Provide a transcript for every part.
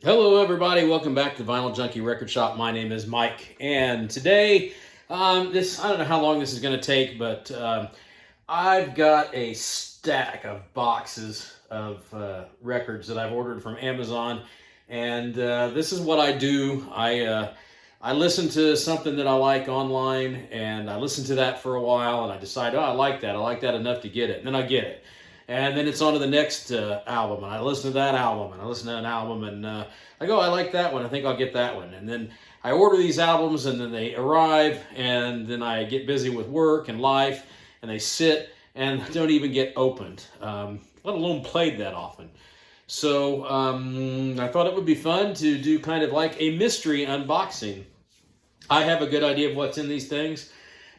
Hello, everybody. Welcome back to Vinyl Junkie Record Shop. My name is Mike, and today, I don't know how long this is going to take, but I've got a stack of boxes of records that I've ordered from Amazon, and this is what I do. I listen to something that I like online, and I listen to that for a while, and I decide, oh, I like that. I like that enough to get it, and then I get it. And then it's on to the next album, and I listen to that album, and I listen to an album, and I go, I like that one, I think I'll get that one. And then I order these albums, and then they arrive, and then I get busy with work and life, and they sit and don't even get opened, let alone played that often. So I thought it would be fun to do kind of like a mystery unboxing. I have a good idea of what's in these things,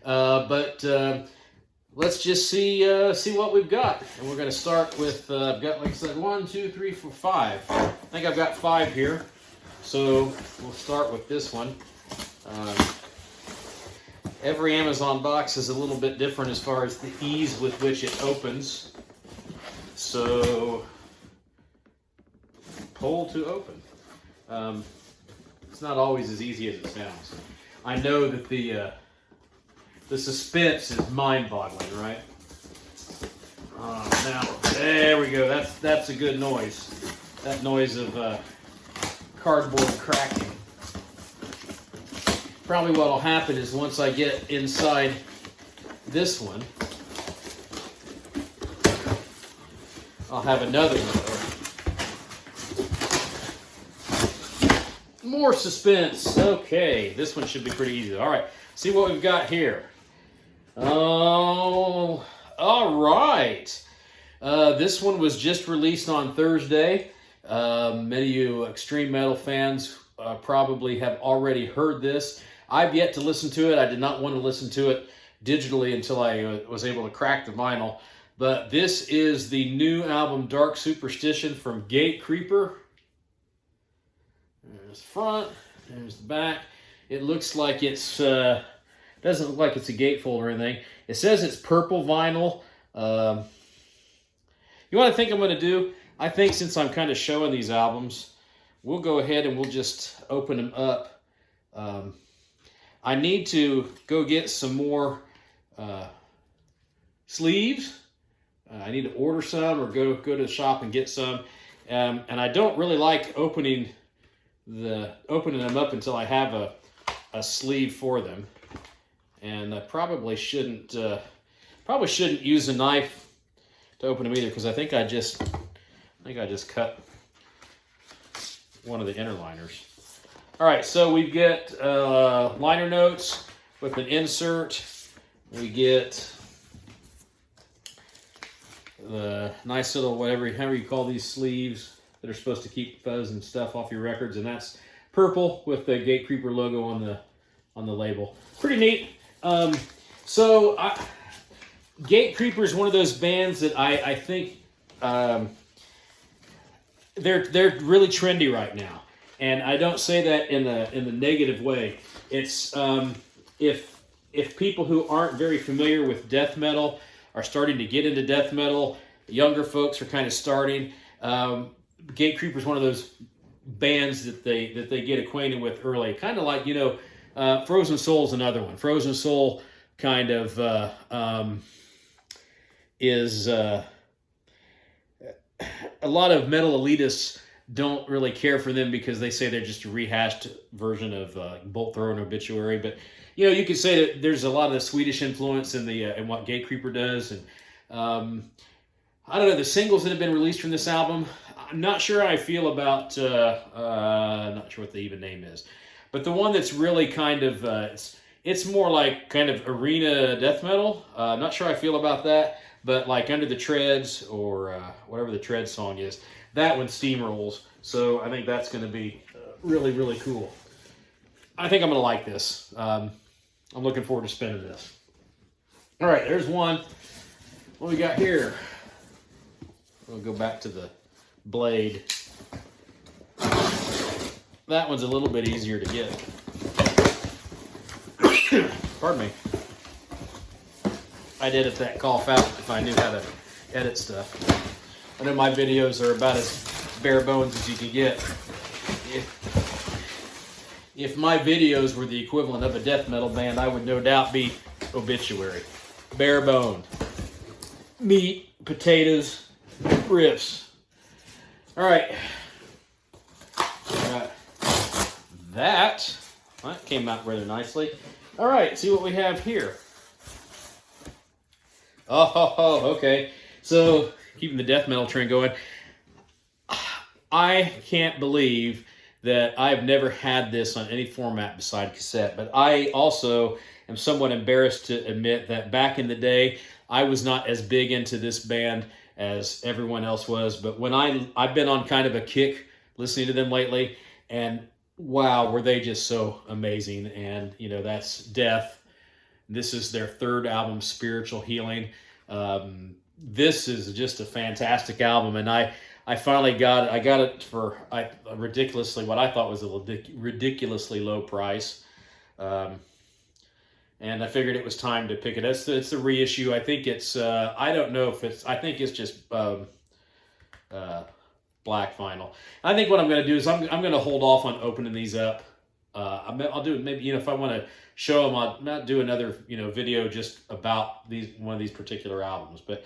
but let's just see what we've got. And we're going to start with, I've got, like I said, 1, 2, 3, 4, 5. I think I've got 5 here. So we'll start with this one. Every Amazon box is a little bit different as far as the ease with which it opens. So, pull to open. It's not always as easy as it sounds. I know that the suspense is mind-boggling, right? Now, there we go. That's a good noise. That noise of cardboard cracking. Probably what will happen is once I get inside this one, I'll have another one. More suspense. Okay, this one should be pretty easy. All right, see what we've got here. Oh, all right. This one was just released on Thursday. Many of you extreme metal fans probably have already heard this. I've yet to listen to it. I did not want to listen to it digitally until I was able to crack the vinyl. But this is the new album Dark Superstition from Gatecreeper. There's the front, there's the back. It looks like it's... doesn't look like it's a gatefold or anything. It says it's purple vinyl. You know what I think I'm going to do? I think since I'm kind of showing these albums, we'll go ahead and we'll just open them up. I need to go get some more sleeves. I need to order some or go to the shop and get some. And I don't really like opening them up until I have a sleeve for them. And I probably shouldn't use a knife to open them either, because I think I just cut one of the inner liners. All right, so we get liner notes with an insert. We get the nice little however you call these sleeves that are supposed to keep fuzz and stuff off your records, and that's purple with the Gatecreeper logo on the label. Pretty neat. Gatecreeper is one of those bands that I think they're really trendy right now, and I don't say that in the negative way. It's if people who aren't very familiar with death metal are starting to get into death metal, younger folks are kind of starting. Gatecreeper is one of those bands that they get acquainted with early, kind of like Frozen Soul is another one. Frozen Soul kind of is a lot of metal elitists don't really care for them because they say they're just a rehashed version of Bolt Thrower and Obituary. But you could say that there's a lot of the Swedish influence in what Gatecreeper does, and I don't know, the singles that have been released from this album. I'm not sure how I feel about. I'm not sure what the even name is. But the one that's really kind of, it's more like kind of arena death metal. I'm not sure how I feel about that, but like Under the Treads or whatever the Tread song is, that one steamrolls. So I think that's going to be really, really cool. I think I'm going to like this. I'm looking forward to spinning this. All right, there's one. What we got here? We'll go back to the blade. That one's a little bit easier to get. Pardon me. I'd edit that cough out if I knew how to edit stuff. I know my videos are about as bare bones as you can get. if my videos were the equivalent of a death metal band, I would no doubt be Obituary. Bare boned. Meat, potatoes, riffs. All right. That came out rather nicely. All right, see what we have here. Oh, okay. So, keeping the death metal trend going. I can't believe that I've never had this on any format beside cassette, but I also am somewhat embarrassed to admit that back in the day, I was not as big into this band as everyone else was, but when I've been on kind of a kick listening to them lately, and wow, were they just so amazing. And, you know, that's Death. This is their third album, Spiritual Healing. This is just a fantastic album, and I finally got it. I got it for ridiculously, what I thought was a ridiculously low price. And I figured it was time to pick it. It's the reissue. I think it's, I don't know if it's, I think it's just black vinyl. I think what I'm going to do is I'm going to hold off on opening these up. I'll do it maybe, you know, if I want to show them, I'll not do another, you know, video just about one of these particular albums. But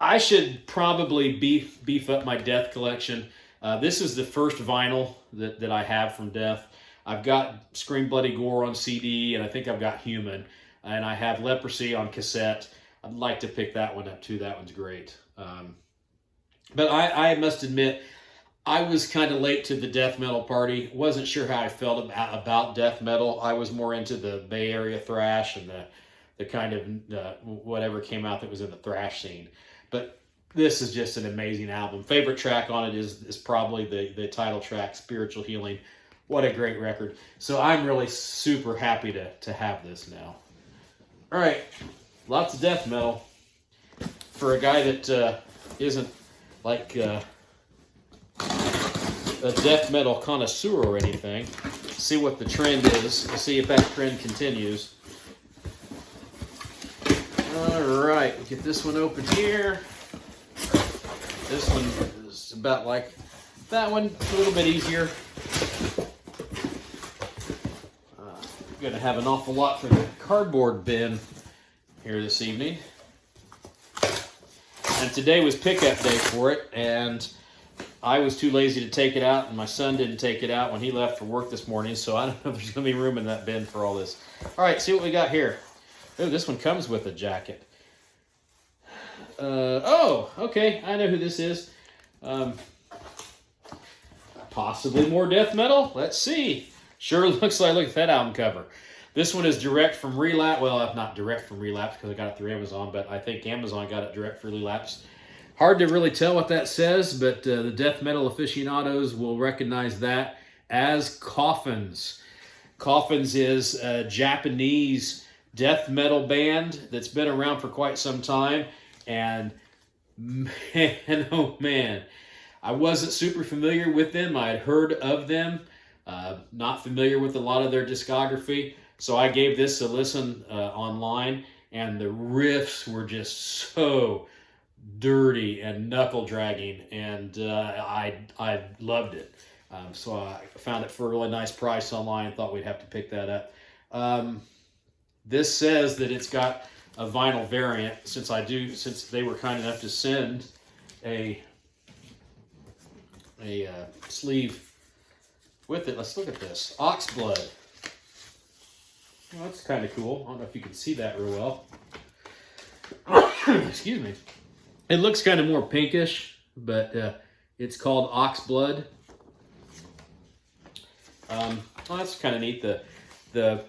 I should probably beef up my Death collection. This is the first vinyl that I have from Death. I've got Scream Bloody Gore on CD, and I think I've got Human, and I have Leprosy on cassette. I'd like to pick that one up too. That one's great. But I must admit, I was kind of late to the death metal party. Wasn't sure how I felt about death metal. I was more into the Bay Area thrash and the kind of whatever came out that was in the thrash scene. But this is just an amazing album. Favorite track on it is probably the title track, Spiritual Healing. What a great record. So I'm really super happy to have this now. All right, lots of death metal. For a guy that isn't like a death metal connoisseur or anything, see what the trend is, see if that trend continues. All right, we'll get this one open here. This one is about like that one, a little bit easier. Going to have an awful lot for the cardboard bin here this evening. And today was pickup day for it, and I was too lazy to take it out, and my son didn't take it out when he left for work this morning, so I don't know if there's going to be room in that bin for all this. All right, see what we got here. Oh, this one comes with a jacket. Oh, okay, I know who this is. Possibly more death metal? Let's see. Sure looks like, look at that album cover. This one is direct from Relapse. Well, not direct from Relapse because I got it through Amazon, but I think Amazon got it direct for Relapse. Hard to really tell what that says, but the death metal aficionados will recognize that as Coffins. Coffins is a Japanese death metal band that's been around for quite some time, and man, oh man, I wasn't super familiar with them. I had heard of them. Not familiar with a lot of their discography, so I gave this a listen online, and the riffs were just so dirty and knuckle dragging, and I loved it. So I found it for a really nice price online. Thought we'd have to pick that up. This says that it's got a vinyl variant. Since they were kind enough to send a sleeve with it. Let's look at this. Oxblood. Well, that's kind of cool. I don't know if you can see that real well. Excuse me. It looks kind of more pinkish, but it's called Oxblood. Well, that's kind of neat. The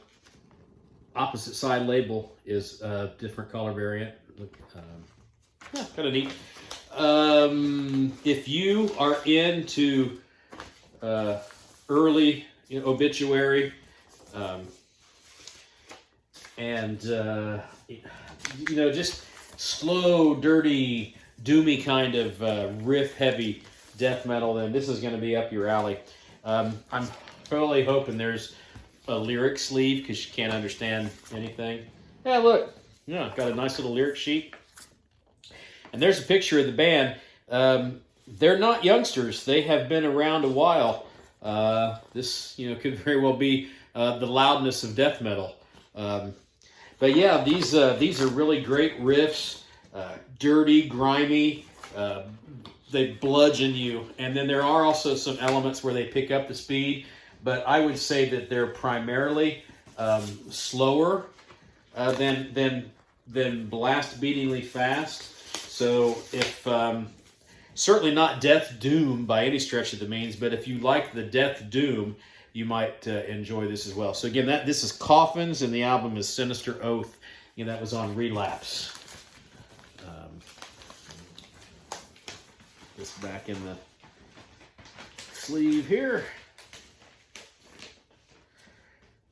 opposite side label is a different color variant. Yeah, kind of neat. If you are into early Obituary, and just slow, dirty, doomy kind of riff-heavy death metal, then this is going to be up your alley. I'm really hoping there's a lyric sleeve because you can't understand anything. Yeah, look, got a nice little lyric sheet, and there's a picture of the band. They're not youngsters; they have been around a while. this could very well be the loudness of death metal. But yeah, these are really great riffs, dirty, grimy. They bludgeon you, and then there are also some elements where they pick up the speed. But I would say that they're primarily slower than blast beatingly fast. So if certainly not death doom by any stretch of the means, but if you like the death doom, you might enjoy this as well. So again, this is Coffins, and the album is Sinister Oath. That was on Relapse. This back in the sleeve here.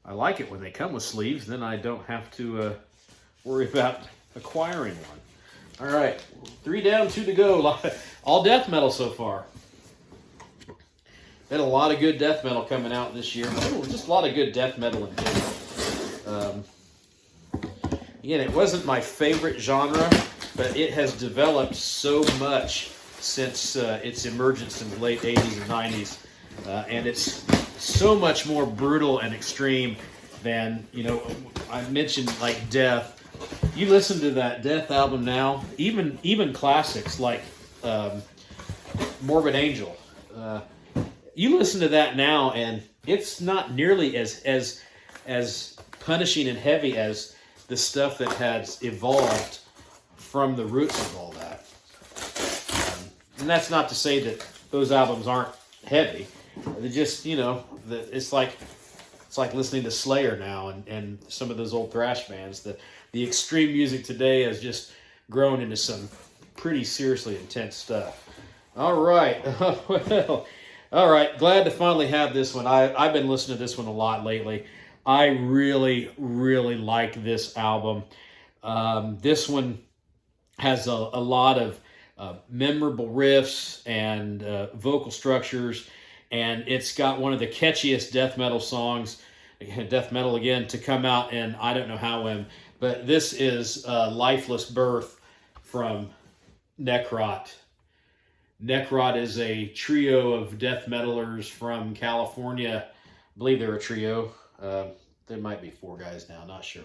I like it when they come with sleeves, then I don't have to worry about acquiring one. All right, 3 down, 2 to go. All death metal so far. Had a lot of good death metal coming out this year. Just a lot of good death metal in general. Again, it wasn't my favorite genre, but it has developed so much since its emergence in the late 80s and 90s. And it's so much more brutal and extreme than, I mentioned like Death. You listen to that Death album now, even classics like Morbid Angel. You listen to that now, and it's not nearly as punishing and heavy as the stuff that has evolved from the roots of all that. And that's not to say that those albums aren't heavy. They just, it's like listening to Slayer now and some of those old thrash bands. The extreme music today has just grown into some pretty seriously intense stuff. All right. Well, all right. Glad to finally have this one. I've been listening to this one a lot lately. I really, really like this album. This one has a lot of memorable riffs and vocal structures, and it's got one of the catchiest death metal songs, death metal again, to come out in I don't know how when, but this is Lifeless Birth from Necrot. Necrot is a trio of death metalers from California. I believe they're a trio. There might be 4 guys now, not sure.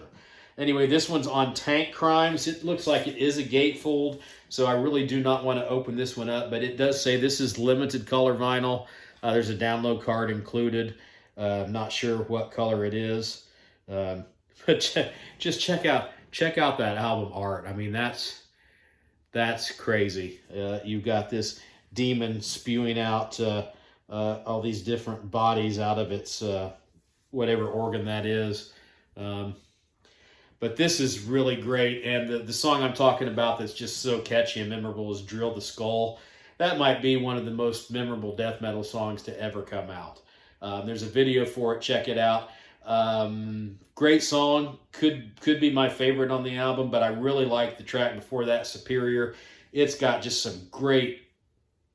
Anyway, this one's on Tank Crimes. It looks like it is a gatefold, so I really do not want to open this one up, but it does say this is limited color vinyl. There's a download card included. I'm not sure what color it is, but just check out that album art. I mean, that's crazy. You've got this demon spewing out all these different bodies out of its whatever organ that is. But this is really great, and the song I'm talking about that's just so catchy and memorable is Drill the Skull. That might be one of the most memorable death metal songs to ever come out. There's a video for it. Check it out. Great song. Could be my favorite on the album, but I really like the track before that, Superior. It's got just some great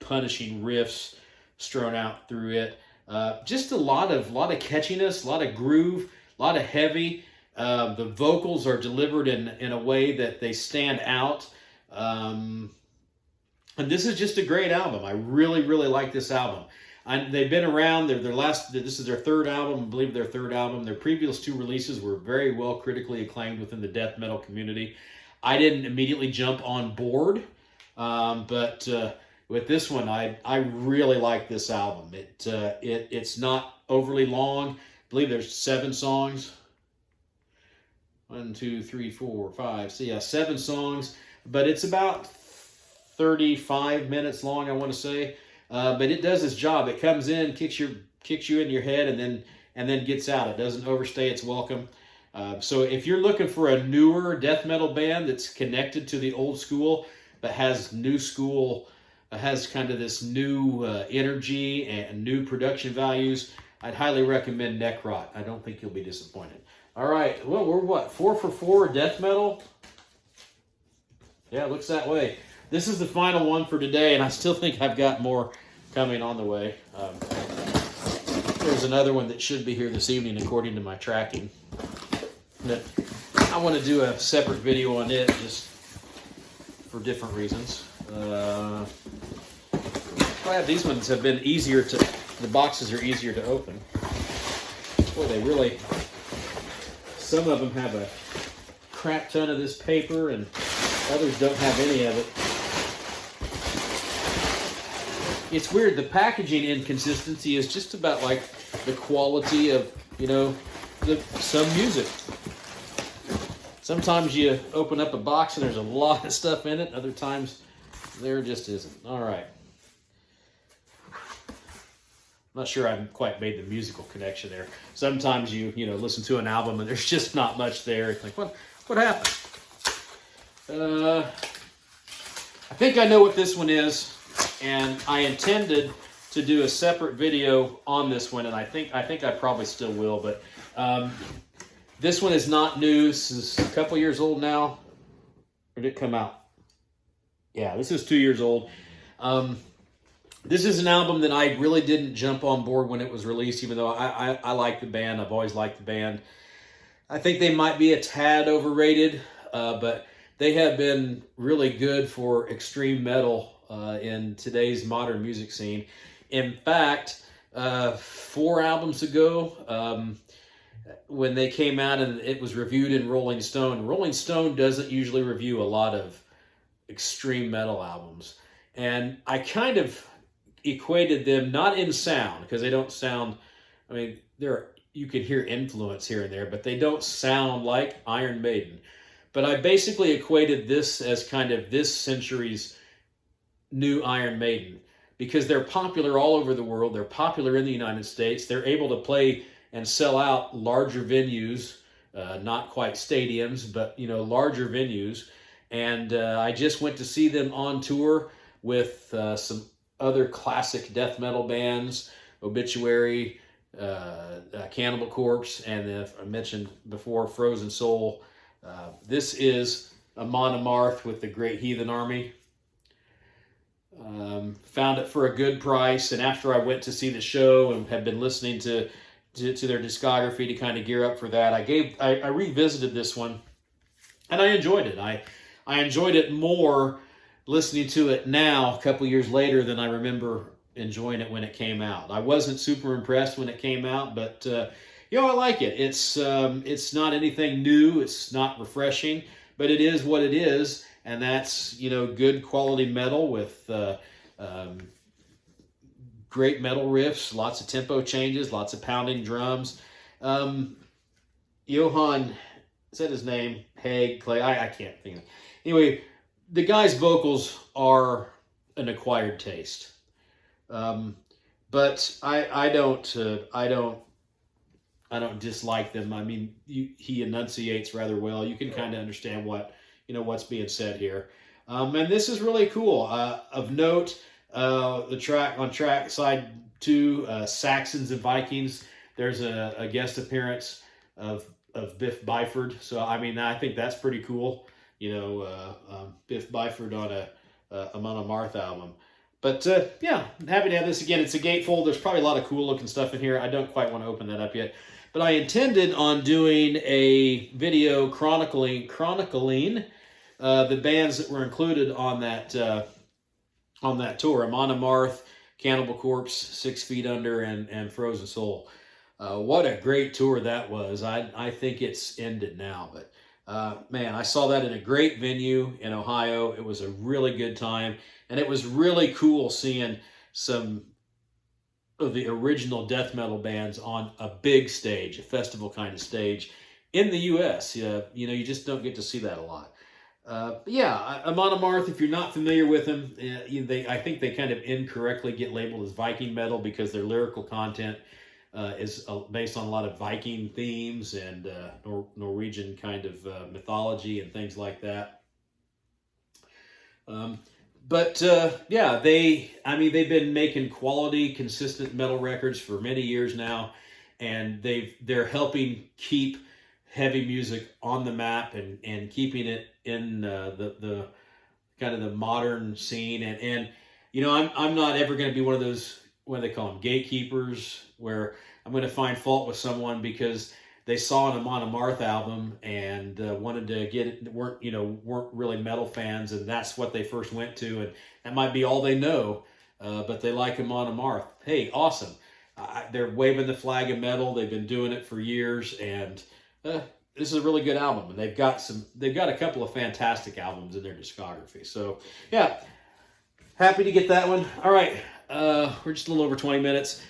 punishing riffs strewn out through it. Just a lot of catchiness, a lot of groove, a lot of heavy. The vocals are delivered in a way that they stand out. And this is just a great album. I really, really like this album. They've been around. This is their 3rd album. I believe their 3rd album. Their previous 2 releases were very well critically acclaimed within the death metal community. I didn't immediately jump on board, but with this one, I really like this album. It's not overly long. I believe there's 7 songs. 1, 2, 3, 4, 5. So yeah, 7 songs, but it's about 35 minutes long, I want to say. But it does its job. It comes in, kicks you in your head, and then gets out. It doesn't overstay its welcome. So if you're looking for a newer death metal band that's connected to the old school, but has new school, has kind of this new energy and new production values, I'd highly recommend Necrot. I don't think you'll be disappointed. All right, well, we're what, 4 for 4 death metal? Yeah, it looks that way. This is the final one for today, and I still think I've got more coming on the way. There's another one that should be here this evening, according to my tracking. But I want to do a separate video on it, just for different reasons. Glad these ones have been easier to the boxes are easier to open. Boy, they really, some of them have a crap ton of this paper and others don't have any of it. It's weird, the packaging inconsistency is just about like the quality of, you know, some music. Sometimes you open up a box and there's a lot of stuff in it. Other times there just isn't. All right. I'm not sure I've quite made the musical connection there. Sometimes you listen to an album and there's just not much there. It's like, what happened? I think I know what this one is, and I intended to do a separate video on this one, and I think I probably still will, but this one is not new. This is a couple years old now. Or did it come out? Yeah, this is 2 years old. This is an album that I really didn't jump on board when it was released, even though I like the band. I've always liked the band. I think they might be a tad overrated, but they have been really good for extreme metal in today's modern music scene. In fact, 4 albums ago, when they came out and it was reviewed in Rolling Stone doesn't usually review a lot of extreme metal albums. And I kind of equated them, not in sound, because they don't sound, I mean, you can hear influence here and there, but they don't sound like Iron Maiden. But I basically equated this as kind of this century's new Iron Maiden, because they're popular all over the world. They're popular in the United States. They're able to play and sell out larger venues, not quite stadiums, but larger venues. And I just went to see them on tour with some other classic death metal bands, Obituary, Cannibal Corpse, and I mentioned before, Frozen Soul. This is Amon Amarth with the Great Heathen Army. Found it for a good price, and after I went to see the show and had been listening to their discography to kind of gear up for that, I revisited this one, and I enjoyed it. I enjoyed it more listening to it now, a couple years later, than I remember enjoying it when it came out. I wasn't super impressed when it came out, but I like it. It's not anything new. It's not refreshing, but it is what it is, and that's good quality metal with great metal riffs, lots of tempo changes, lots of pounding drums. Johan, is that his name? Haig, Clay? I can't think of it. Anyway, the guy's vocals are an acquired taste, but I don't dislike them. I mean, he enunciates rather well. You can kind of understand what's being said here, and this is really cool. Of note, the track on track side 2, Saxons and Vikings. There's a guest appearance of Biff Byford. So I mean, I think that's pretty cool. Biff Byford on a Amon Amarth album. But I'm happy to have this again. It's a gatefold. There's probably a lot of cool looking stuff in here. I don't quite want to open that up yet. But I intended on doing a video chronicling the bands that were included on that tour: Amon Amarth, Cannibal Corpse, 6 Feet Under, and Frozen Soul. What a great tour that was. I think it's ended now, but man, I saw that in a great venue in Ohio. It was a really good time, and it was really cool seeing some of the original death metal bands on a big stage, a festival kind of stage in the U.S. You just don't get to see that a lot. Amon Amarth, if you're not familiar with them, I think they kind of incorrectly get labeled as Viking metal because their lyrical content is based on a lot of Viking themes and Norwegian kind of mythology and things like that. They've been making quality, consistent metal records for many years now, and they're helping keep heavy music on the map and keeping it in the kind of the modern scene. And I'm not ever going to be one of those, what do they call them, gatekeepers, where I'm going to find fault with someone because they saw an Amon Amarth album and wanted to get it, weren't really metal fans, and that's what they first went to, and that might be all they know, but they like Amon Amarth. Hey, awesome. they're waving the flag of metal. They've been doing it for years, and this is a really good album. And they've got a couple of fantastic albums in their discography. So yeah, happy to get that one. All right, we're just a little over 20 minutes.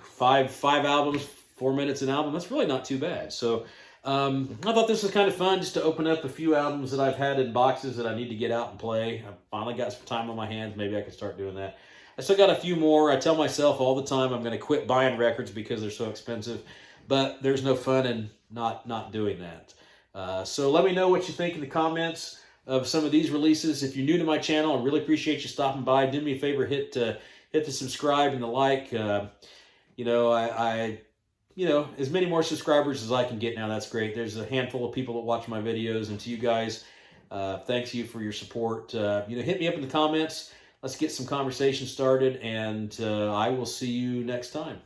Five albums, 4 minutes an album. That's really not too bad. So I thought this was kind of fun just to open up a few albums that I've had in boxes that I need to get out and play. I finally got some time on my hands. Maybe I can start doing that. I still got a few more. I tell myself all the time I'm going to quit buying records because they're so expensive, but there's no fun in not doing that. So let me know what you think in the comments of some of these releases. If you're new to my channel, I really appreciate you stopping by. Do me a favor, hit the subscribe and the like. You know, as many more subscribers as I can get now, that's great. There's a handful of people that watch my videos, and to you guys, thanks you for your support. Hit me up in the comments. Let's get some conversation started, and I will see you next time.